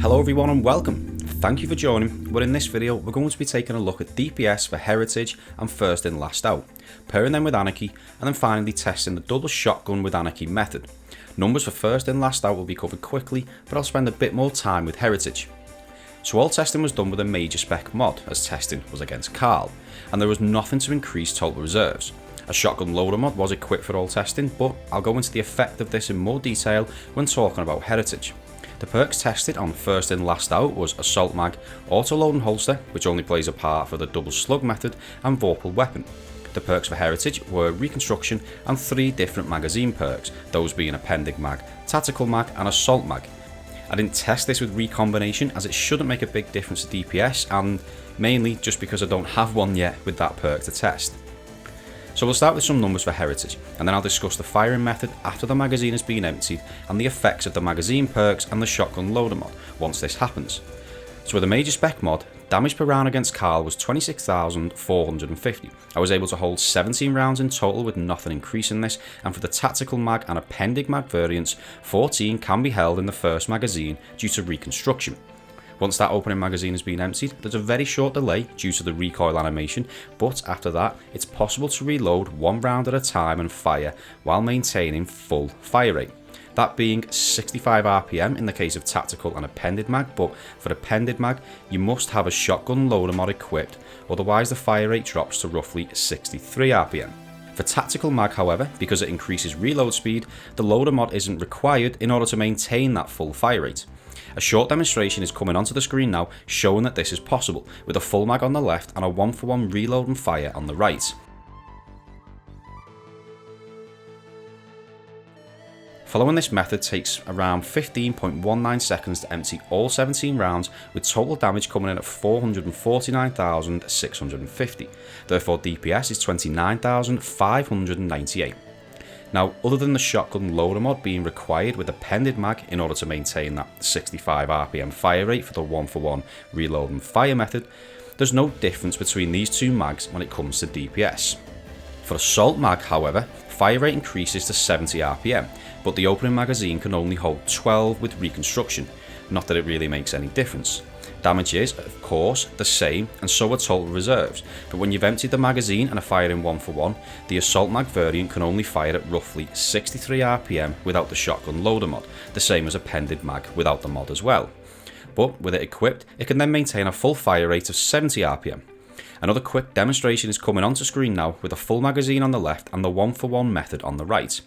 Hello everyone and welcome. Thank you for joining, but in this video we're going to be taking a look at DPS for Heritage and First In Last Out, pairing them with Anarchy, and then finally testing the double shotgun with Anarchy method. Numbers for First In Last Out will be covered quickly, but I'll spend a bit more time with Heritage. So all testing was done with a major spec mod, as testing was against Carl, and there was nothing to increase total reserves. A shotgun loader mod was equipped for all testing, but I'll go into the effect of this in more detail when talking about Heritage. The perks tested on First In Last Out was Assault Mag, Auto Load and Holster, which only plays a part for the double slug method, and Vorpal Weapon. The perks for Heritage were Reconstruction and 3 different magazine perks, those being Appended Mag, Tactical Mag and Assault Mag. I didn't test this with recombination as it shouldn't make a big difference to DPS, and mainly just because I don't have one yet with that perk to test. So we'll start with some numbers for Heritage, and then I'll discuss the firing method after the magazine has been emptied and the effects of the magazine perks and the shotgun loader mod once this happens. So with a major spec mod, damage per round against Carl was 26,450. I was able to hold 17 rounds in total with nothing increasing this, and for the tactical mag and appended mag variants, 14 can be held in the first magazine due to reconstruction. Once that opening magazine has been emptied, there's a very short delay due to the recoil animation, but after that, it's possible to reload 1 round at a time and fire while maintaining full fire rate. That being 65 RPM in the case of tactical and appended mag, but for appended mag, you must have a shotgun loader mod equipped, otherwise the fire rate drops to roughly 63 RPM. For tactical mag, however, because it increases reload speed, the loader mod isn't required in order to maintain that full fire rate. A short demonstration is coming onto the screen now showing that this is possible, with a full mag on the left and a 1-for-1 reload and fire on the right. Following this method takes around 15.19 seconds to empty all 17 rounds, with total damage coming in at 449,650. Therefore DPS is 29,598. Now, other than the shotgun loader mod being required with appended mag in order to maintain that 65 RPM fire rate for the 1-for-1 reload and fire method, there's no difference between these two mags when it comes to DPS. For assault mag, however, fire rate increases to 70 RPM, but the opening magazine can only hold 12 with reconstruction, not that it really makes any difference. Damage is, of course, the same, and so are total reserves, but when you've emptied the magazine and are firing 1-for-1, the Assault Mag variant can only fire at roughly 63 RPM without the shotgun loader mod, the same as Appended Mag without the mod as well. But with it equipped, it can then maintain a full fire rate of 70 RPM. Another quick demonstration is coming onto screen now with a full magazine on the left and the 1-for-1 method on the right.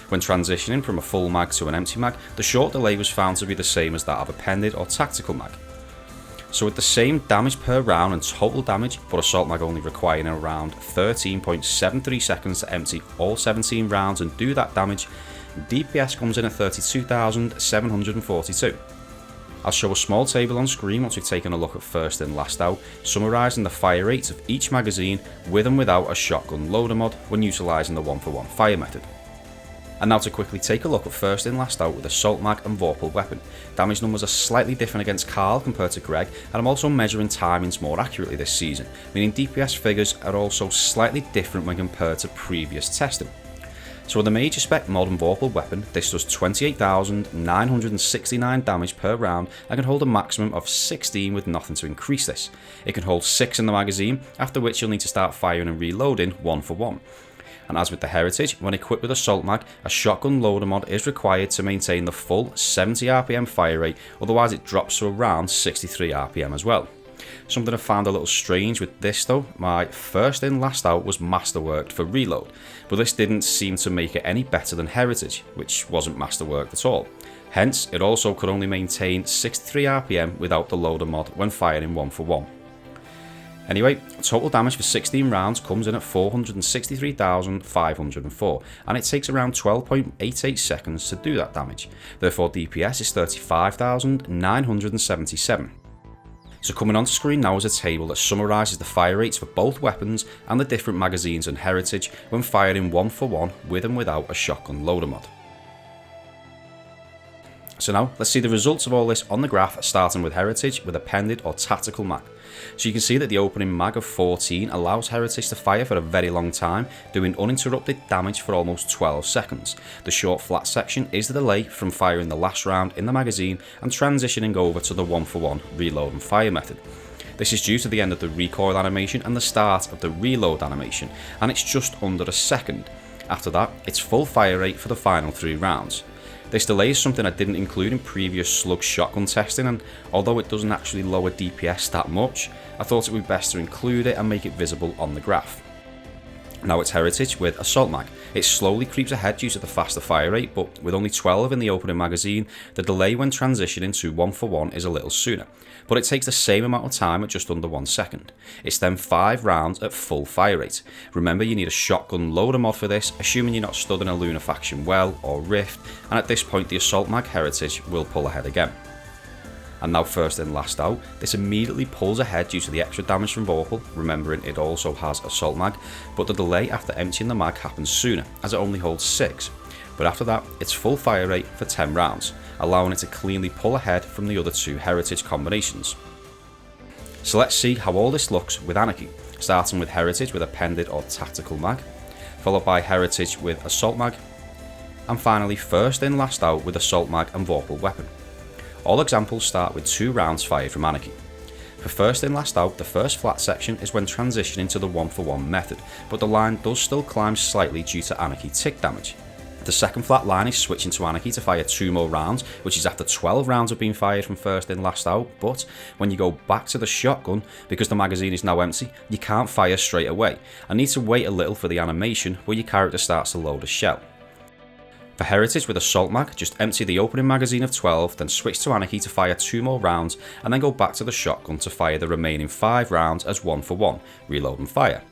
When transitioning from a full mag to an empty mag, the short delay was found to be the same as that of appended or tactical mag. So with the same damage per round and total damage, but assault mag only requiring around 13.73 seconds to empty all 17 rounds and do that damage, DPS comes in at 32,742. I'll show a small table on screen once we've taken a look at First In Last Out, summarising the fire rates of each magazine with and without a shotgun loader mod when utilising the 1-for-1 fire method. And now to quickly take a look at First In Last Out with Assault Mag and Vorpal Weapon. Damage numbers are slightly different against Carl compared to Greg, and I'm also measuring timings more accurately this season, meaning DPS figures are also slightly different when compared to previous testing. So with the major spec mod and Vorpal Weapon, this does 28,969 damage per round and can hold a maximum of 16 with nothing to increase this. It can hold 6 in the magazine, after which you'll need to start firing and reloading 1-for-1. And as with the Heritage, when equipped with Assault Mag, a shotgun loader mod is required to maintain the full 70 RPM fire rate, otherwise it drops to around 63 RPM as well. Something I found a little strange with this though, my First In Last Out was masterworked for reload, but this didn't seem to make it any better than Heritage, which wasn't masterworked at all. Hence, it also could only maintain 63 RPM without the loader mod when firing 1-for-1. Anyway, total damage for 16 rounds comes in at 463,504, and it takes around 12.88 seconds to do that damage. Therefore DPS is 35,977. So coming onto screen now is a table that summarises the fire rates for both weapons and the different magazines and Heritage when firing 1-for-1 with and without a shotgun loader mod. So now let's see the results of all this on the graph, starting with Heritage with Appended or Tactical Mag. So you can see that the opening mag of 14 allows Heritage to fire for a very long time, doing uninterrupted damage for almost 12 seconds. The short flat section is the delay from firing the last round in the magazine and transitioning over to the 1-for-1 reload and fire method. This is due to the end of the recoil animation and the start of the reload animation, and it's just under a second. After that, it's full fire rate for the final 3 rounds. This delay is something I didn't include in previous Slug shotgun testing, and although it doesn't actually lower DPS that much, I thought it would be best to include it and make it visible on the graph. Now it's Heritage with Assault Mag. It slowly creeps ahead due to the faster fire rate, but with only 12 in the opening magazine, the delay when transitioning to 1-for-1 is a little sooner, but it takes the same amount of time at just under 1 second. It's then 5 rounds at full fire rate. Remember, you need a shotgun loader mod for this, assuming you're not stood in a Lunafaction well or Rift, and at this point the Assault Mag Heritage will pull ahead again. And now first in last out, this immediately pulls ahead due to the extra damage from Vorpal, remembering it also has Assault Mag, but the delay after emptying the mag happens sooner, as it only holds 6. But after that, it's full fire rate for 10 rounds, allowing it to cleanly pull ahead from the other 2 Heritage combinations. So let's see how all this looks with Anarchy, starting with Heritage with Appended or Tactical Mag, followed by Heritage with Assault Mag, and finally first in last out with Assault Mag and Vorpal weapon. All examples start with 2 rounds fired from Anarchy. For first in last out, the first flat section is when transitioning to the 1-for-1 method, but the line does still climb slightly due to Anarchy tick damage. The second flat line is switching to Anarchy to fire 2 more rounds, which is after 12 rounds have been fired from first in last out, but when you go back to the shotgun, because the magazine is now empty, you can't fire straight away, and need to wait a little for the animation where your character starts to load a shell. For Heritage with Assault Mag, just empty the opening magazine of 12, then switch to Anarchy to fire 2 more rounds, and then go back to the shotgun to fire the remaining 5 rounds as 1-for-1, reload and fire.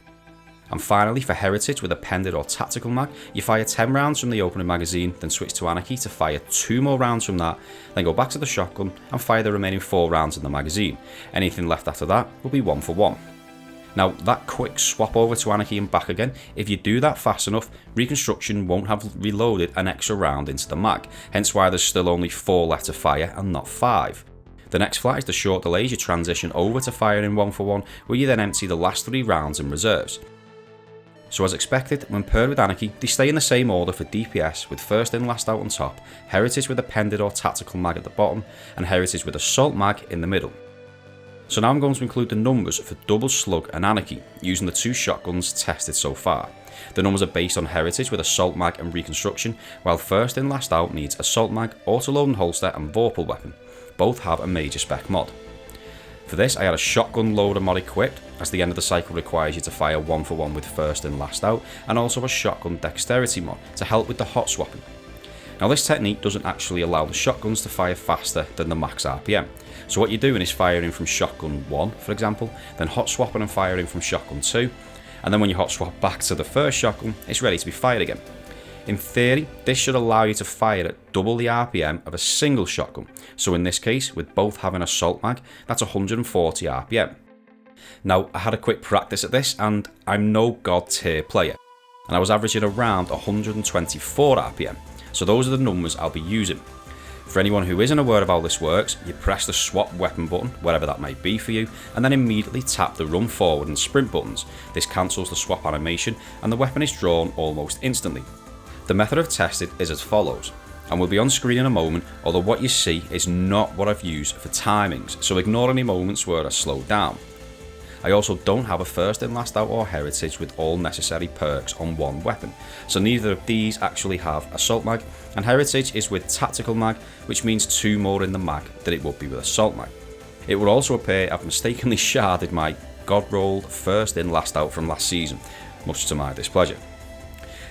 And finally for Heritage with Appended or Tactical Mag, you fire 10 rounds from the opening magazine, then switch to Anarchy to fire 2 more rounds from that, then go back to the shotgun and fire the remaining 4 rounds in the magazine. Anything left after that will be 1-for-1. Now that quick swap over to Anarchy and back again, if you do that fast enough, Reconstruction won't have reloaded an extra round into the mag, hence why there's still only 4 left to fire and not 5. The next flat is the short delays you transition over to firing 1-for-1, where you then empty the last 3 rounds in reserves. So as expected, when paired with Anarchy, they stay in the same order for DPS, with first in last out on top, Heritage with Appended or Tactical Mag at the bottom, and Heritage with Assault Mag in the middle. So now I'm going to include the numbers for Double Slug and Anarchy, using the 2 shotguns tested so far. The numbers are based on Heritage with Assault Mag and Reconstruction, while first in last out needs Assault Mag, Autoload and Holster and Vorpal weapon. Both have a major spec mod. For this I had a shotgun loader mod equipped, as the end of the cycle requires you to fire 1-for-1 with first in last out, and also a shotgun dexterity mod to help with the hot swapping. Now this technique doesn't actually allow the shotguns to fire faster than the max RPM. So what you're doing is firing from shotgun 1, for example, then hot swapping and firing from shotgun 2, and then when you hot swap back to the first shotgun, it's ready to be fired again. In theory, this should allow you to fire at double the RPM of a single shotgun, so in this case, with both having Assault Mag, that's 140 RPM. Now, I had a quick practice at this, and I'm no god tier player, and I was averaging around 124 RPM, so those are the numbers I'll be using. For anyone who isn't aware of how this works, you press the swap weapon button, whatever that might be for you, and then immediately tap the run forward and sprint buttons. This cancels the swap animation, and the weapon is drawn almost instantly. The method I've tested is as follows, and will be on screen in a moment, although what you see is not what I've used for timings, so ignore any moments where I slow down. I also don't have a first in last out or Heritage with all necessary perks on one weapon, so neither of these actually have Assault Mag, and Heritage is with Tactical Mag, which means 2 more in the mag than it would be with Assault Mag. It would also appear I've mistakenly sharded my god rolled first in last out from last season, much to my displeasure.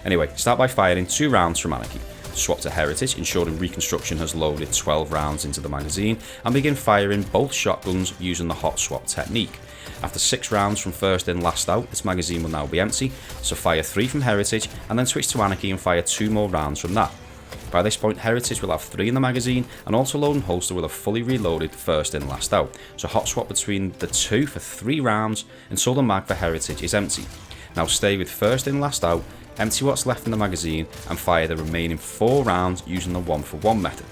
Anyway, start by firing 2 rounds from Anarchy, swap to Heritage, ensuring Reconstruction has loaded 12 rounds into the magazine, and begin firing both shotguns using the hot swap technique. After 6 rounds from first in last out, this magazine will now be empty, so fire 3 from Heritage and then switch to Anarchy and fire 2 more rounds from that. By this point, Heritage will have 3 in the magazine, and Autoload and Holster will have fully reloaded first in last out, so hot swap between the 2 for 3 rounds until the mag for Heritage is empty. Now stay with first in last out, empty what's left in the magazine and fire the remaining 4 rounds using the 1-for-1 method.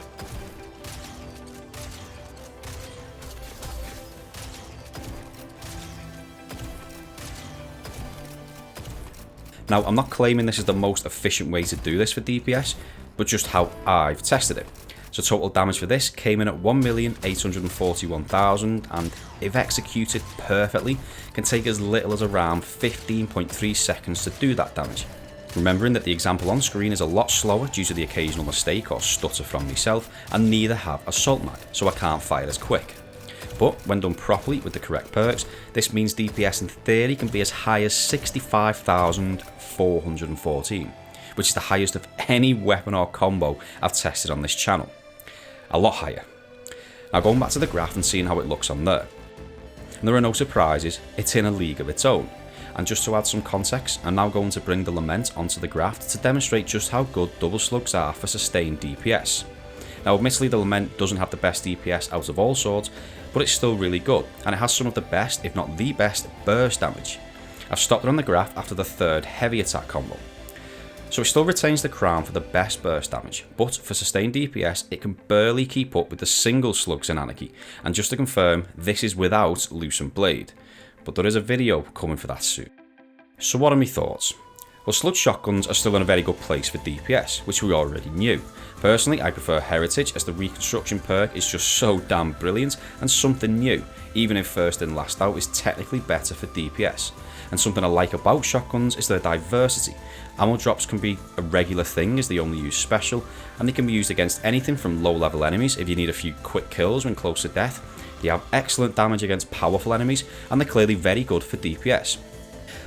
Now, I'm not claiming this is the most efficient way to do this for DPS, but just how I've tested it. So total damage for this came in at 1,841,000, and if executed perfectly, can take as little as around 15.3 seconds to do that damage. Remembering that the example on screen is a lot slower due to the occasional mistake or stutter from myself, and neither have Assault Mag, so I can't fire as quick. But when done properly with the correct perks, this means DPS in theory can be as high as 65,414, which is the highest of any weapon or combo I've tested on this channel. A lot higher. Now going back to the graph and seeing how it looks on there. And there are no surprises, it's in a league of its own. And just to add some context, I'm now going to bring the Lament onto the graph to demonstrate just how good double slugs are for sustained DPS. Now admittedly the Lament doesn't have the best DPS out of all swords, but it's still really good, and it has some of the best, if not the best, burst damage. I've stopped it on the graph after the third heavy attack combo. So it still retains the crown for the best burst damage, but for sustained DPS it can barely keep up with the single slugs in Anarchy, and just to confirm, this is without Loosened Blade, but there is a video coming for that soon. So what are my thoughts? Well, slug shotguns are still in a very good place for DPS, which we already knew. Personally, I prefer Heritage as the reconstruction perk is just so damn brilliant and something new, even if first in last out is technically better for DPS. And something I like about shotguns is their diversity. Ammo drops can be a regular thing as they only use special, and they can be used against anything from low level enemies if you need a few quick kills when close to death. They have excellent damage against powerful enemies, and they're clearly very good for DPS.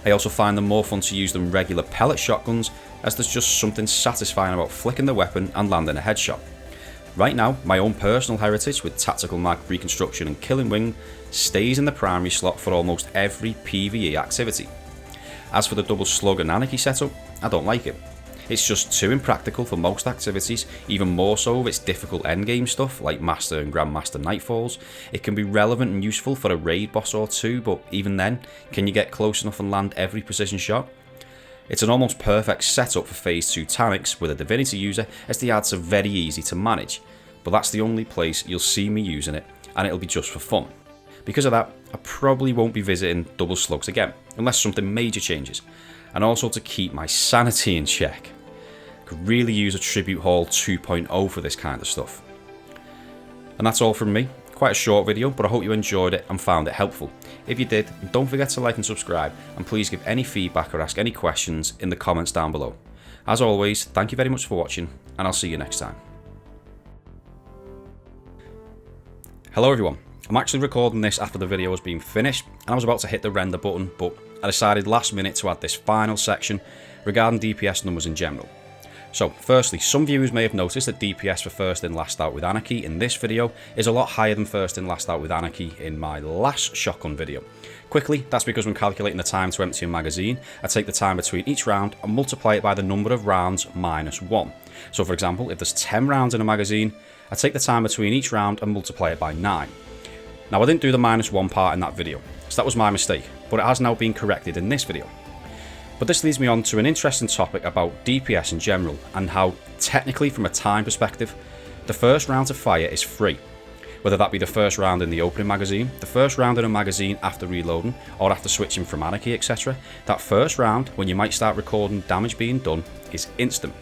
I also find them more fun to use than regular pellet shotguns, as there's just something satisfying about flicking the weapon and landing a headshot. Right now, my own personal Heritage with Tactical Mag, Reconstruction and Killing Wing stays in the primary slot for almost every PvE activity. As for the double slug and Anarchy setup, I don't like it. It's just too impractical for most activities, even more so if it's difficult endgame stuff like Master and Grandmaster Nightfalls. It can be relevant and useful for a raid boss or two, but even then, can you get close enough and land every precision shot? It's an almost perfect setup for phase 2 Tanics with a Divinity user, as the ads are very easy to manage, but that's the only place you'll see me using it, and it'll be just for fun. Because of that, I probably won't be visiting double slugs again, unless something major changes, and also to keep my sanity in check. Could really use a Tribute Hall 2.0 for this kind of stuff. And that's all from me. Quite a short video, but I hope you enjoyed it and found it helpful. If you did, don't forget to like and subscribe, and please give any feedback or ask any questions in the comments down below. As always, thank you very much for watching, and I'll see you next time. Hello everyone. I'm actually recording this after the video has been finished, and I was about to hit the render button, but I decided last minute to add this final section regarding DPS numbers in general. So firstly, some viewers may have noticed that DPS for first in last out with Anarchy in this video is a lot higher than first in last out with Anarchy in my last shotgun video. Quickly, that's because when calculating the time to empty a magazine, I take the time between each round and multiply it by the number of rounds minus 1. So for example, if there's 10 rounds in a magazine, I take the time between each round and multiply it by 9. Now I didn't do the minus 1 part in that video, so that was my mistake, but it has now been corrected in this video. But this leads me on to an interesting topic about DPS in general, and how, technically from a time perspective, the first round to fire is free. Whether that be the first round in the opening magazine, the first round in a magazine after reloading, or after switching from Anarchy, etc. That first round, when you might start recording damage being done, is instant.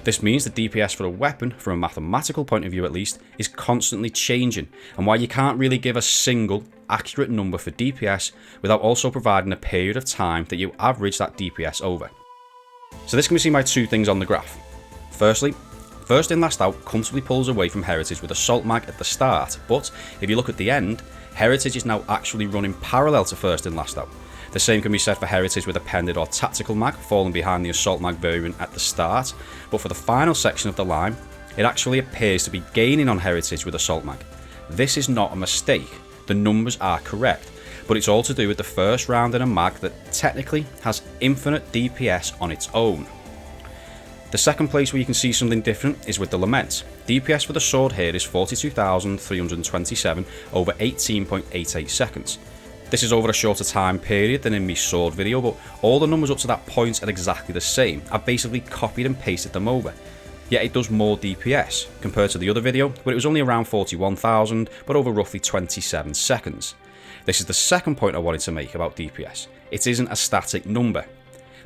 This means the DPS for a weapon, from a mathematical point of view at least, is constantly changing, and why you can't really give a single accurate number for DPS without also providing a period of time that you average that DPS over. So this can be seen by two things on the graph. Firstly, first in last out comfortably pulls away from Heritage with Assault Mag at the start, but if you look at the end, Heritage is now actually running parallel to first in last out. The same can be said for Heritage with Appended or Tactical Mag, falling behind the Assault Mag variant at the start, but for the final section of the line, it actually appears to be gaining on Heritage with Assault Mag. This is not a mistake, the numbers are correct, but it's all to do with the first round in a mag that technically has infinite DPS on its own. The second place where you can see something different is with the Lament. DPS for the sword here is 42,327 over 18.88 seconds. This is over a shorter time period than in my sword video, but all the numbers up to that point are exactly the same. I've basically copied and pasted them over. Yet it does more DPS compared to the other video, where it was only around 41,000, but over roughly 27 seconds. This is the second point I wanted to make about DPS. It isn't a static number.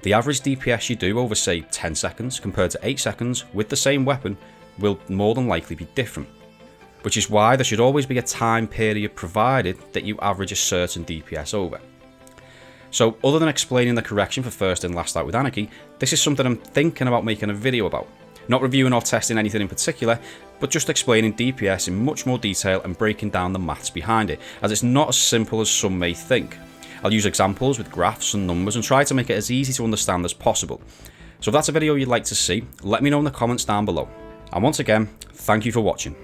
The average DPS you do over say 10 seconds compared to 8 seconds with the same weapon will more than likely be different, which is why there should always be a time period provided that you average a certain DPS over. So other than explaining the correction for first in last out with Anarchy, this is something I'm thinking about making a video about. Not reviewing or testing anything in particular, but just explaining DPS in much more detail and breaking down the maths behind it, as it's not as simple as some may think. I'll use examples with graphs and numbers and try to make it as easy to understand as possible. So if that's a video you'd like to see, let me know in the comments down below. And once again, thank you for watching.